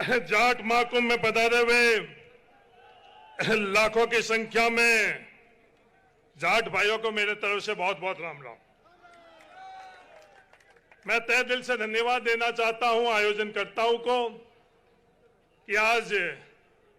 जाट महाकुंभ में पधारे हुए लाखों की संख्या में जाट भाइयों को मेरे तरफ से बहुत बहुत राम राम। मैं तहे दिल से धन्यवाद देना चाहता हूं आयोजनकर्ताओं को कि आज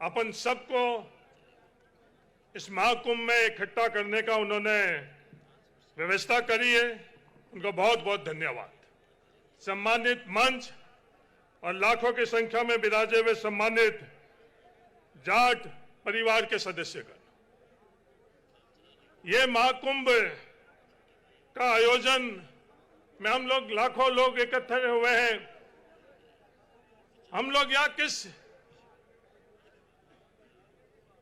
अपन सबको इस महाकुंभ में इकट्ठा करने का उन्होंने व्यवस्था करी है। उनको बहुत बहुत धन्यवाद। सम्मानित मंच और लाखों की संख्या में विराजे हुए सम्मानित जाट परिवार के सदस्यगण, ये महाकुंभ का आयोजन में हम लोग लाखों लोग इकट्ठे हुए हैं। हम लोग यहाँ किस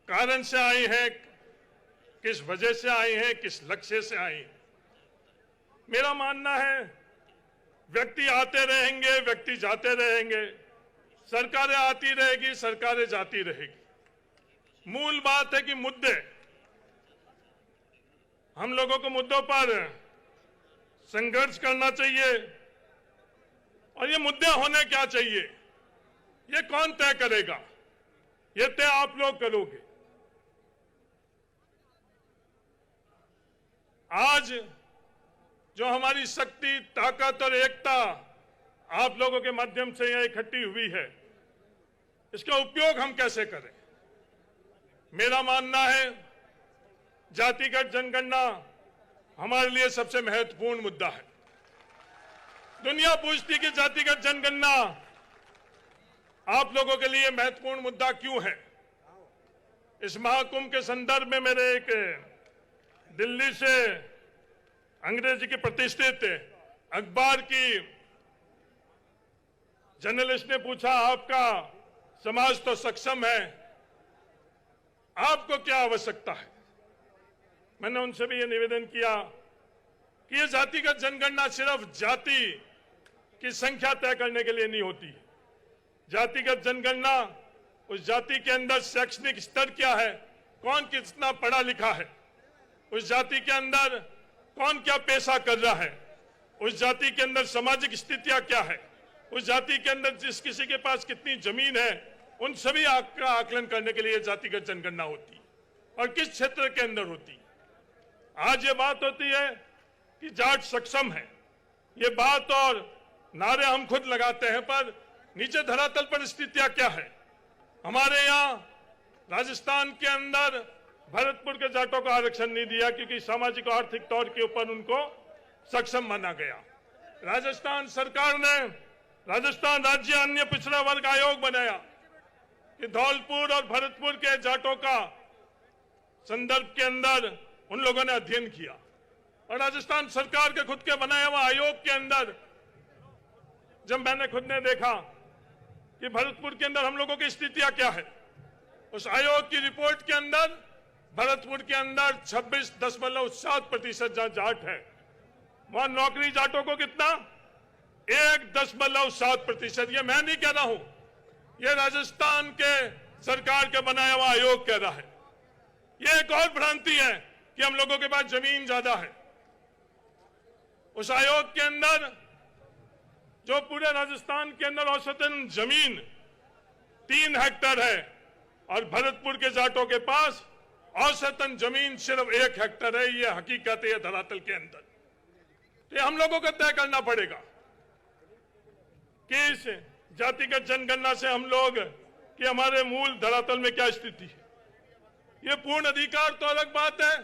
कारण से आए हैं, किस वजह से आए हैं, किस लक्ष्य से आए हैं? मेरा मानना है व्यक्ति आते रहेंगे, व्यक्ति जाते रहेंगे, सरकारें आती रहेगी, सरकारें जाती रहेगी। मूल बात है कि मुद्दे, हम लोगों को मुद्दों पर संघर्ष करना चाहिए। और ये मुद्दे होने क्या चाहिए, ये कौन तय करेगा? ये तय आप लोग करोगे। आज जो हमारी शक्ति, ताकत और एकता आप लोगों के माध्यम से यह इकट्ठी हुई है, इसका उपयोग हम कैसे करें? मेरा मानना है जातिगत जनगणना हमारे लिए सबसे महत्वपूर्ण मुद्दा है। दुनिया पूछती कि जातिगत जनगणना आप लोगों के लिए महत्वपूर्ण मुद्दा क्यों है? इस महाकुंभ के संदर्भ में मेरे एक दिल्ली से अंग्रेजी की प्रतिष्ठित अखबार की जर्नलिस्ट ने पूछा, आपका समाज तो सक्षम है, आपको क्या आवश्यकता है? मैंने उनसे भी यह निवेदन किया कि यह जातिगत जनगणना सिर्फ जाति की संख्या तय करने के लिए नहीं होती। जातिगत जनगणना उस जाति के अंदर शैक्षणिक स्तर क्या है, कौन कितना पढ़ा लिखा है, उस जाति के अंदर कौन क्या पेशा कर रहा है, उस जाति के अंदर सामाजिक स्थितियां क्या है, उस जाति के अंदर जिस किसी के पास कितनी जमीन है, उन सभी का आकलन करने के लिए जातिगत जनगणना होती है। और किस क्षेत्र के अंदर होती है। आज ये बात होती है कि जाट सक्षम है, ये बात और नारे हम खुद लगाते हैं, पर नीचे धरातल पर स्थितियां क्या है? हमारे यहाँ राजस्थान के अंदर भरतपुर के जाटों को आरक्षण नहीं दिया क्योंकि सामाजिक और आर्थिक तौर के ऊपर उनको सक्षम माना गया। राजस्थान सरकार ने राजस्थान राज्य अन्य पिछड़ा वर्ग आयोग बनाया कि धौलपुर और भरतपुर के जाटों का संदर्भ के अंदर उन लोगों ने अध्ययन किया। और राजस्थान सरकार के खुद के बनाया हुआ आयोग के अंदर जब मैंने खुद ने देखा कि भरतपुर के अंदर हम लोगों की स्थितियां क्या है, उस आयोग की रिपोर्ट के अंदर भरतपुर के अंदर 26.7% जहां जाट है, वहां नौकरी जाटों को कितना? 1.7%। ये मैं नहीं कह रहा हूं, ये राजस्थान के सरकार के बनाया हुआ आयोग कह रहा है। ये एक और भ्रांति है कि हम लोगों के पास जमीन ज्यादा है। उस आयोग के अंदर जो पूरे राजस्थान के अंदर औसतन जमीन 3 हेक्टेयर है और भरतपुर के जाटों के पास औसतन जमीन सिर्फ 1 हेक्टेयर है। ये हकीकत है धरातल के अंदर। तो हम लोगों को तय करना पड़ेगा कि इस जातिगत जनगणना से हम लोग कि हमारे मूल धरातल में क्या स्थिति है। ये पूर्ण अधिकार तो अलग बात है।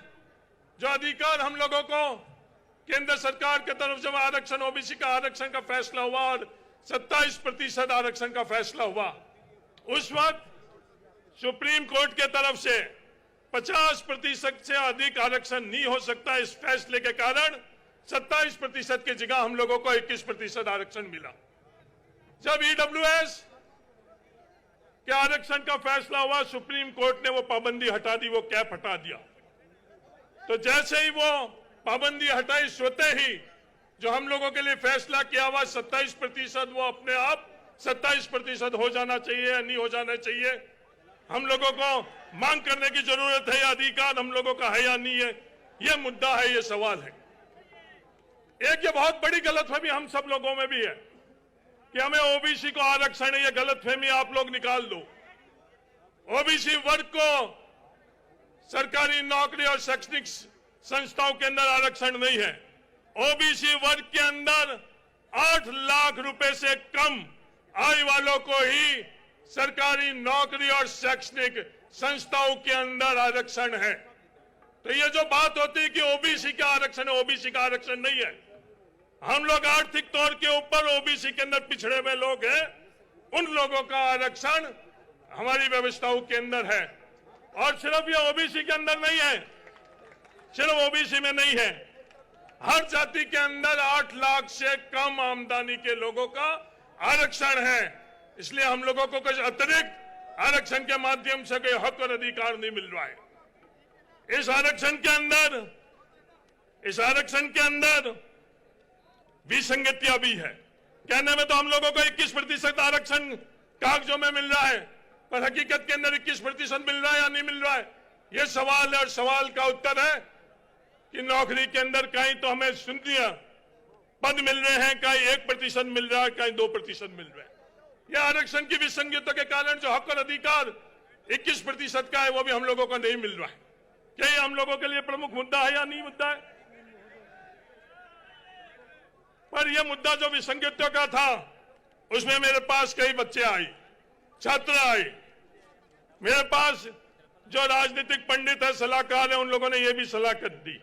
जो अधिकार हम लोगों को केंद्र सरकार के तरफ जब आरक्षण, ओबीसी का आरक्षण का फैसला हुआ और 27% आरक्षण का फैसला हुआ, उस वक्त सुप्रीम कोर्ट के तरफ से 50% से अधिक आरक्षण नहीं हो सकता। इस फैसले के कारण 27% की जगह हम लोगों को 21% आरक्षण मिला। जब ईडब्ल्यूएस के आरक्षण का फैसला हुआ, सुप्रीम कोर्ट ने वो पाबंदी हटा दी, वो कैप हटा दिया। तो जैसे ही वो पाबंदी हटाई, स्वतः ही जो हम लोगों के लिए फैसला किया हुआ 27%, वो अपने आप 27% हो जाना चाहिए या नहीं हो जाना चाहिए। हम लोगों को मांग करने की जरूरत है, या अधिकार हम लोगों का है या नहीं है, ये मुद्दा है, ये सवाल है। एक ये बहुत बड़ी गलतफहमी हम सब लोगों में भी है कि हमें ओबीसी को आरक्षण है, ये गलतफहमी आप लोग निकाल दो। ओबीसी वर्ग को सरकारी नौकरी और शैक्षणिक संस्थाओं के अंदर आरक्षण नहीं है। ओबीसी वर्ग के अंदर 8 लाख रुपए से कम आय वालों को ही सरकारी नौकरी और शैक्षणिक संस्थाओं के अंदर आरक्षण है। तो ये जो बात होती है कि ओबीसी का आरक्षण है, ओबीसी का आरक्षण नहीं है। हम लोग आर्थिक तौर के ऊपर ओबीसी के अंदर पिछड़े हुए लोग हैं, उन लोगों का आरक्षण हमारी व्यवस्थाओं के अंदर है। और सिर्फ ये ओबीसी के अंदर नहीं है, सिर्फ ओबीसी में नहीं है, हर जाति के अंदर 8 लाख से कम आमदनी के लोगों का आरक्षण है। इसलिए हम लोगों को कुछ अतिरिक्त आरक्षण के माध्यम से कोई हक और अधिकार नहीं मिल रहा है। इस आरक्षण के अंदर विसंगतियां भी है। कहने में तो हम लोगों को 21% आरक्षण कागजों में मिल रहा है, पर हकीकत के अंदर 21% मिल रहा है या नहीं मिल रहा है, यह सवाल है। और सवाल का उत्तर है कि नौकरी के अंदर कहीं तो हमें शून्य पद मिल रहे हैं, कहीं 1% मिल रहा है, कहीं 2% मिल रहा है। यह आरक्षण की विसंगतियों के कारण जो हक और अधिकार 21% का है, वो भी हम लोगों को नहीं मिल रहा है। क्या ये हम लोगों के लिए प्रमुख मुद्दा है या नहीं मुद्दा है? पर यह मुद्दा जो विसंगतियों का था, उसमें मेरे पास कई बच्चे आए, छात्र आए, मेरे पास जो राजनीतिक पंडित है, सलाहकार है, उन लोगों ने यह भी सलाह कर दी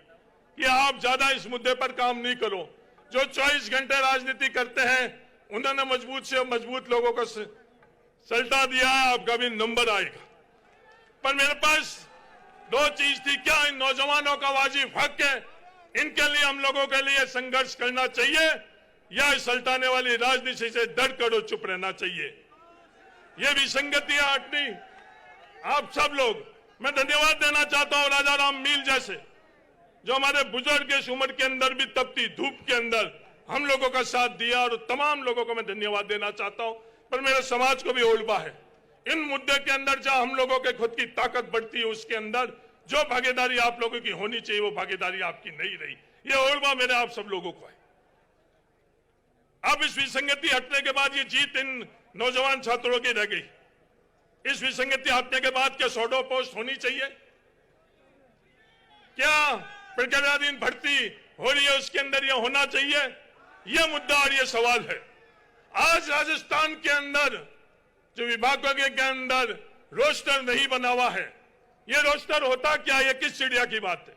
कि आप ज्यादा इस मुद्दे पर काम नहीं करो। जो 24 घंटे राजनीति करते हैं, उन्होंने मजबूत से मजबूत लोगों को सल्टा दिया है, आपका भी नंबर आएगा। पर मेरे पास 2 चीज थी, क्या इन नौजवानों का वाजिब हक है, इनके लिए हम लोगों के लिए संघर्ष करना चाहिए, या इस सल्टाने वाली राजनीति से डर कर चुप रहना चाहिए। ये विसंगतियां हटनी। आप सब लोग, मैं धन्यवाद देना चाहता हूं राजा राम मील जैसे, जो हमारे बुजुर्ग इस उम्र के अंदर भी तपती धूप के अंदर हम लोगों का साथ दिया, और तमाम लोगों को मैं धन्यवाद देना चाहता हूं। पर मेरे समाज को भी ओलबा है, इन मुद्दे के अंदर जहां हम लोगों के खुद की ताकत बढ़ती है, उसके अंदर जो भागीदारी आप लोगों की होनी चाहिए, वो भागीदारी आपकी नहीं रही। ये ओलबा मेरे आप सब लोगों को है। अब इस विसंगति हटने के बाद ये जीत इन नौजवान छात्रों की रह गई। इस विसंगति हटने के बाद क्या शैडो पोस्ट होनी चाहिए? क्या प्रक्रियाधीन भर्ती हो रही है, उसके अंदर यह होना चाहिए? यह मुद्दा और यह सवाल है। आज राजस्थान के अंदर जो विभागों के अंदर रोस्टर नहीं बना हुआ है, यह रोस्टर होता क्या है? किस चिड़िया की बात है?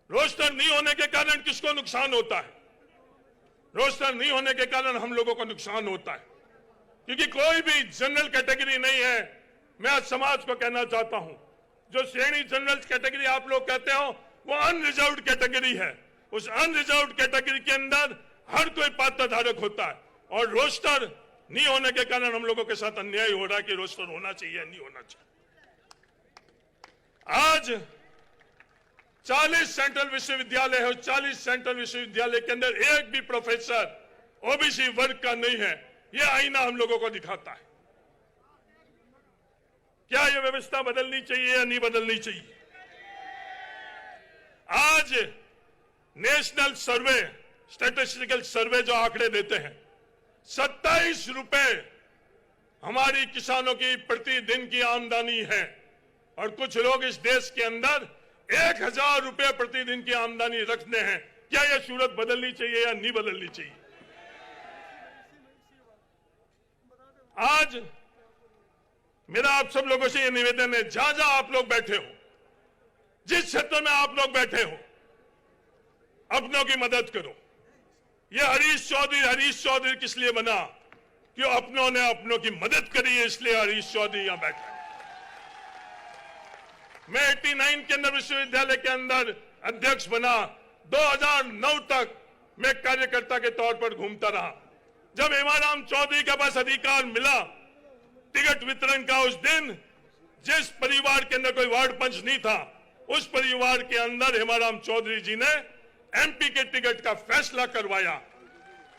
रोस्टर नहीं होने के कारण किसको नुकसान होता है? रोस्टर नहीं होने के कारण हम लोगों को नुकसान होता है, क्योंकि कोई भी जनरल कैटेगरी नहीं है। मैं आज समाज को कहना चाहता हूं, जो श्रेणी जनरल कैटेगरी आप लोग कहते हो, वो अनरिजर्व्ड कैटेगरी है। उस अनरिजर्व्ड कैटेगरी के अंदर हर कोई पात्र धारक होता है, और रोस्टर नहीं होने के कारण हम लोगों के साथ अन्याय हो रहा है कि रोस्टर होना चाहिए, नहीं होना चाहिए। आज 40 सेंट्रल विश्वविद्यालय है, 40 सेंट्रल विश्वविद्यालय के अंदर एक भी प्रोफेसर ओबीसी वर्ग का नहीं है। यह आईना हम लोगों को दिखाता है। क्या यह व्यवस्था बदलनी चाहिए या नहीं बदलनी चाहिए? आज नेशनल सर्वे, स्टैटिस्टिकल सर्वे जो आंकड़े देते हैं, 27 रुपए हमारी किसानों की प्रतिदिन की आमदनी है, और कुछ लोग इस देश के अंदर 1000 रुपए प्रतिदिन की आमदनी रखते हैं। क्या यह सूरत बदलनी चाहिए या नहीं बदलनी चाहिए? आज मेरा आप सब लोगों से यह निवेदन है, जहां जहां आप लोग बैठे हो, जिस क्षेत्र में आप लोग बैठे हो, अपनों की मदद करो। यह हरीश चौधरी किस लिए बना? क्यों? अपनों ने अपनों की मदद करी है, इसलिए हरीश चौधरी यहां बैठा। मैं 89 के अंदर विश्वविद्यालय के अंदर अध्यक्ष बना। 2009 तक मैं कार्यकर्ता के तौर पर घूमता रहा। जब हेमाराम चौधरी के पास अधिकार मिला टिकट वितरण का, उस दिन जिस परिवार के अंदर कोई वार्ड पंच नहीं था, उस परिवार के अंदर हेमाराम चौधरी जी ने एमपी के टिकट का फैसला करवाया।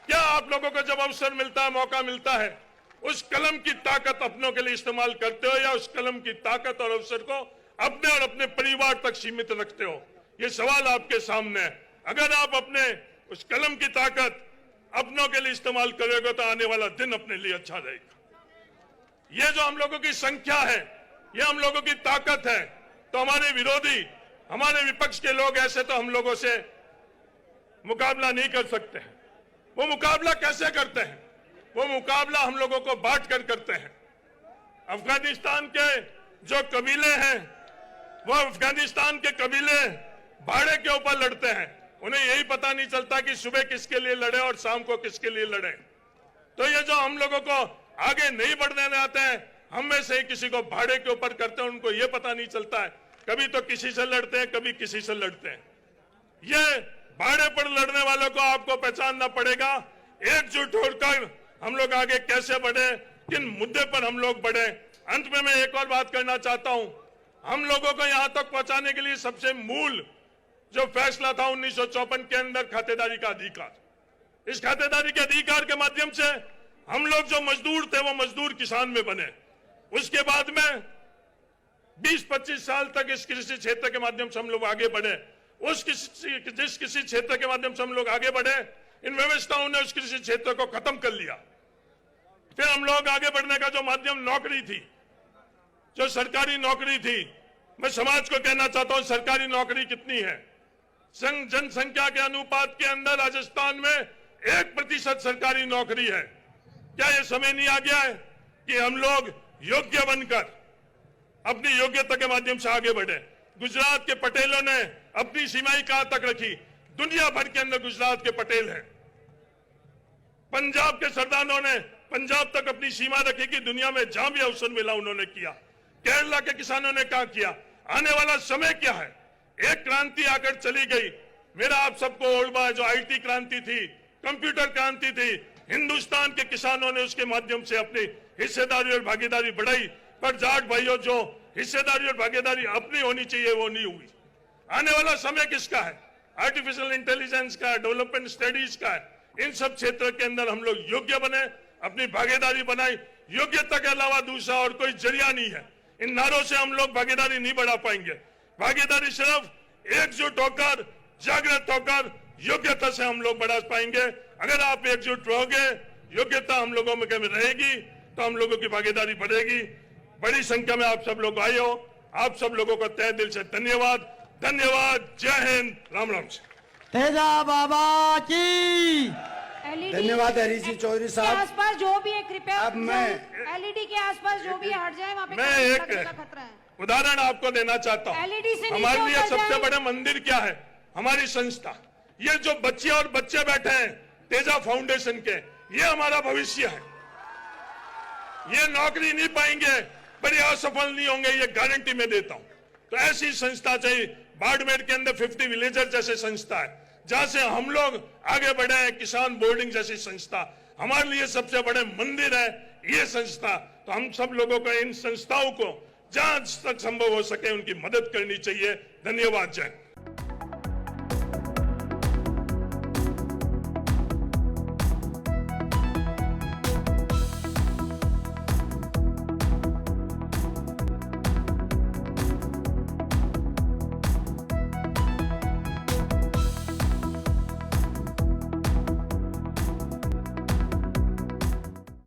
क्या आप लोगों को जब अवसर मिलता है, मौका मिलता है, उस कलम की ताकत अपनों के लिए इस्तेमाल करते हो, या उस कलम की ताकत और अवसर को अपने और अपने परिवार तक सीमित रखते हो? ये सवाल आपके सामने है। अगर आप अपने उस कलम की ताकत अपनों के लिए इस्तेमाल करोगे तो आने वाला दिन अपने लिए अच्छा रहेगा। ये जो हम लोगों की संख्या है, ये हम लोगों की ताकत है, तो हमारे विरोधी, हमारे विपक्ष के लोग ऐसे तो हम लोगों से मुकाबला नहीं कर सकते हैं। वो मुकाबला कैसे करते हैं? वो मुकाबला हम लोगों को बांट कर करते हैं। अफगानिस्तान के जो कबीले हैं, वो अफगानिस्तान के कबीले भाड़े के ऊपर लड़ते हैं। उन्हें यही पता नहीं चलता कि सुबह किसके लिए लड़े और शाम को किसके लिए लड़े। तो ये जो हम लोगों को आगे नहीं बढ़ने आते हैं, हम में से ही किसी को भाड़े के ऊपर करते हैं, उनको ये पता नहीं चलता है, कभी तो किसी से लड़ते हैं, कभी किसी से लड़ते हैं। ये भाड़े पर लड़ने वालों को आपको पहचानना पड़ेगा। एकजुट होकर हम लोग आगे कैसे बढ़े, किन मुद्दे पर हम लोग बढ़े। अंत में मैं एक और बात करना चाहता हूं। हम लोगों को यहां तक पहुंचाने के लिए सबसे मूल जो फैसला था 1954 के अंदर, खातेदारी का अधिकार। इस खातेदारी के अधिकार के माध्यम से हम लोग जो मजदूर थे वो मजदूर किसान में बने। उसके बाद में 20-25 साल तक इस कृषि क्षेत्र के माध्यम से हम लोग आगे बढ़े। जिस कृषि क्षेत्र के माध्यम से हम लोग आगे बढ़े, इन व्यवस्थाओं ने उस कृषि क्षेत्र को खत्म कर लिया। फिर हम लोग आगे बढ़ने का जो माध्यम नौकरी थी, जो सरकारी नौकरी थी, मैं समाज को कहना चाहता हूं सरकारी नौकरी कितनी है। जनसंख्या के अनुपात के अंदर राजस्थान में 1% सरकारी नौकरी है। क्या यह समय नहीं आ गया है कि हम लोग योग्य बनकर अपनी योग्यता के माध्यम से आगे बढ़े? गुजरात के पटेलों ने अपनी सीमाएं कहां तक रखी? दुनिया भर के अंदर गुजरात के पटेल हैं। पंजाब के सरदारों ने पंजाब तक अपनी सीमा रखी कि दुनिया में जहां भी अवसर मिला उन्होंने किया। केरला के किसानों ने क्या किया? आने वाला समय क्या है? एक क्रांति आकर चली गई। मेरा आप सबको ओल्ड जो आईटी क्रांति थी, कंप्यूटर क्रांति थी, हिंदुस्तान के किसानों ने उसके माध्यम से अपनी हिस्सेदारी और भागीदारी बढ़ाई। पर जाट भाइयों, जो हिस्सेदारी और भागीदारी अपनी होनी चाहिए वो नहीं हुई। आने वाला समय किसका है? आर्टिफिशियल इंटेलिजेंस का है, डेवलपमेंट स्टडीज का है। इन सब क्षेत्र के अंदर हम लोग योग्य बने, अपनी भागीदारी बनाई। योग्यता के अलावा दूसरा और कोई जरिया नहीं है। इन नारों से हम लोग भागीदारी नहीं बढ़ा पाएंगे। भागीदारी सिर्फ एकजुट होकर, जागृत होकर, योग्यता से हम लोग बढ़ा पाएंगे। अगर आप एकजुट रहोगे, योग्यता हम लोगों में रहेगी, तो हम लोगों की भागीदारी बढ़ेगी। बड़ी संख्या में आप सब लोग आए हो, आप सब लोगों का तहे दिल से धन्यवाद। धन्यवाद। जय हिंद। राम राम से। तेजा बाबा की धन्यवाद हरीश जी चौधरी साहब। आसपास जो भी है कृपया, अब मैं एलईडी के आसपास जो भी हट जाए, वहाँ पे मैं एक खतरा है। उदाहरण आपको देना चाहता हूँ। एलईडी से हमारे लिए नीचे सबसे जाए। बड़े मंदिर क्या है? हमारी संस्था। ये जो बच्चे और बच्चे बैठे हैं तेजा फाउंडेशन के, ये हमारा भविष्य है। ये नौकरी नहीं पाएंगे, पर ये असफल नहीं होंगे, ये गारंटी मैं देता हूँ। तो ऐसी संस्था चाहिए। बाड़मेर के अंदर 50 विलेजर जैसे संस्था है, जहां से हम लोग आगे बढ़े हैं। किसान बोर्डिंग जैसी संस्था हमारे लिए सबसे बड़े मंदिर है ये संस्था। तो हम सब लोगों को इन संस्थाओं को जहां तक संभव हो सके उनकी मदद करनी चाहिए। धन्यवाद। जय।